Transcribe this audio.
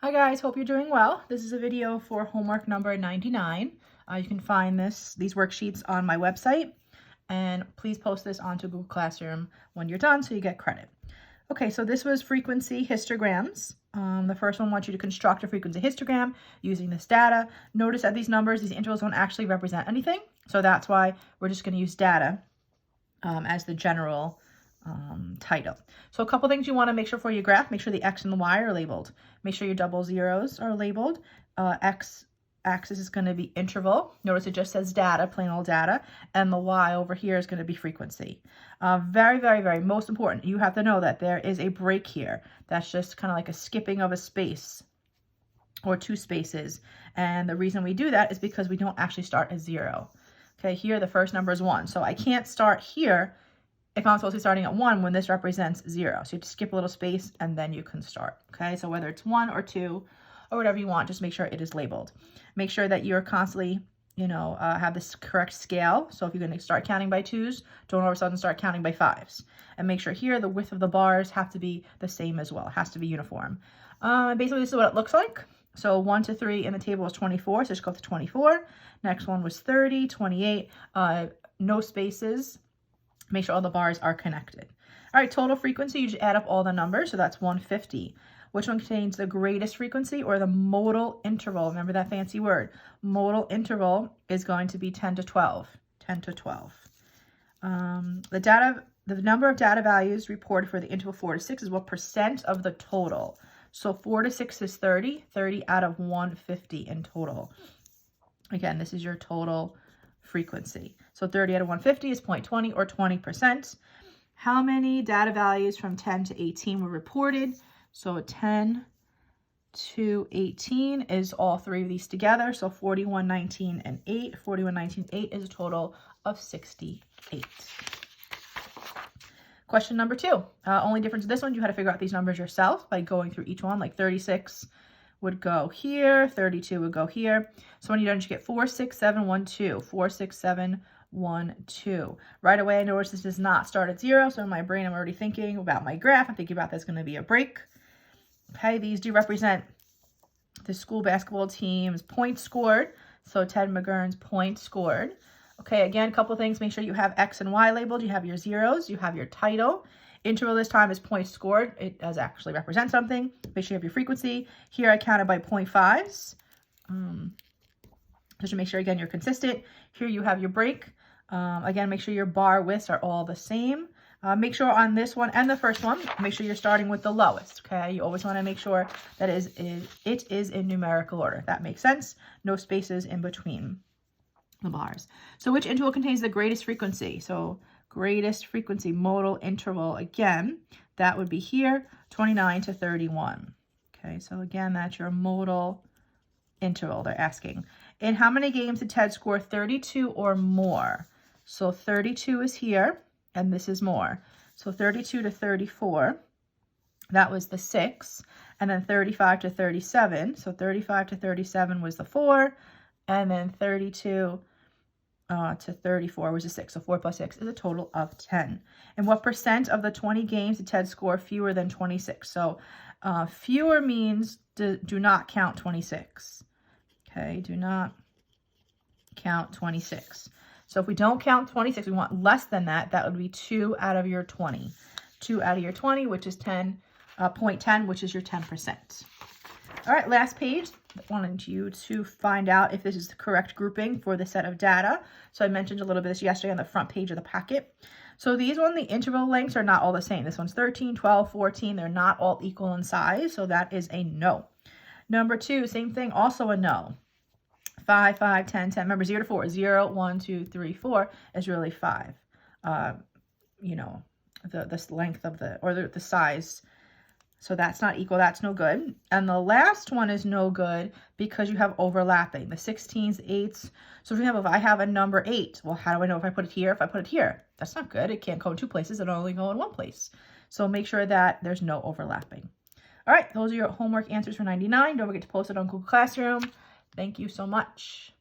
Hi guys, hope you're doing well. This is a video for homework number 99. You can find these worksheets on my website, and please post this onto Google Classroom when you're done so you get credit. Okay, so this was frequency histograms. The first one wants you to construct a frequency histogram using this data. Notice that these numbers, these intervals don't actually represent anything, so that's why we're just going to use data as the general title. So a couple things you want to make sure for your graph: make sure the X and the Y are labeled. Make sure your double zeros are labeled. X axis is going to be interval. Notice it just says data, plain old data, and the Y over here is going to be frequency. Very, very, very most important, you have to know that there is a break here. That's just kind of like a skipping of a space or two spaces. And the reason we do that is because we don't actually start at 0. Okay, here the first number is 1. So I can't start here if I'm supposed to be starting at 1 when this represents 0. So you have to skip a little space and then you can start. Okay, so whether it's 1 or 2 or whatever you want, just make sure it is labeled. Make sure that you're constantly, have this correct scale. So if you're going to start counting by 2s, don't all of a sudden start counting by 5s. And make sure here the width of the bars have to be the same as well. It has to be uniform. Basically, this is what it looks like. So 1 to 3 in the table is 24, so just go to 24. Next one was 30, 28, no spaces. Make sure all the bars are connected. All right, total frequency, you just add up all the numbers, so that's 150. Which one contains the greatest frequency or the modal interval? Remember that fancy word. Modal interval is going to be 10 to 12. 10 to 12. The number of data values reported for the interval 4 to 6 is what percent of the total. So 4 to 6 is 30. 30 out of 150 in total. Again, this is your total frequency. So 30 out of 150 is 0.20 or 20%. How many data values from 10 to 18 were reported? So 10 to 18 is all three of these together. So 41, 19, and 8. 41, 19, 8 is a total of 68. Question number 2. Only difference in this one, you had to figure out these numbers yourself by going through each one. Like 36 would go here, 32 would go here. So when you're done, you get 4, 6, 7, 1, 2. 4, 6, 7, 1, 2. Right away, I notice this does not start at 0. So in my brain, I'm already thinking about my graph. I'm thinking about there's going to be a break. Okay, these do represent the school basketball team's points scored. So Ted McGurn's points scored. Okay, again, a couple of things. Make sure you have X and Y labeled. You have your zeros. You have your title. Interval this time is points scored. It does actually represent something. Make sure you have your frequency. Here I counted by 0.5s. Just to make sure, again, you're consistent. Here you have your break. Again, make sure your bar widths are all the same. Make sure on this one and the first one, make sure you're starting with the lowest, okay? You always want to make sure that it is in numerical order. That makes sense. No spaces in between the bars. So which interval contains the greatest frequency? So greatest frequency, modal interval, again, that would be here, 29 to 31. Okay, so again, that's your modal interval they're asking. In how many games did Ted score 32 or more? So 32 is here, and this is more. So 32 to 34, that was the 6, and then 35 to 37. So 35 to 37 was the 4, and then 32 to 34 was a 6. So 4 plus 6 is a total of 10. And what percent of the 20 games did Ted score fewer than 26? So fewer means do not count 26. Okay, do not count 26. So if we don't count 26, we want less than that. That would be 2 out of your 20. 2 out of your 20, which is 10.10, which is your 10%. All right, last page. I wanted you to find out if this is the correct grouping for the set of data. So I mentioned a little bit of this yesterday on the front page of the packet. So these the interval lengths are not all the same. This one's 13, 12, 14. They're not all equal in size, so that is a no. Number 2, same thing, also a no. 5, 5, 10, 10. Remember 0 to 4. 0, 1, 2, 3, 4 is really 5. This length of the size. So that's not equal. That's no good. And the last one is no good because you have overlapping. The 16s, 8s. So for example, if I have a number 8, well, how do I know if I put it here, if I put it here? That's not good. It can't go in 2 places. It'll only go in 1 place. So make sure that there's no overlapping. All right, those are your homework answers for 99. Don't forget to post it on Google Classroom. Thank you so much.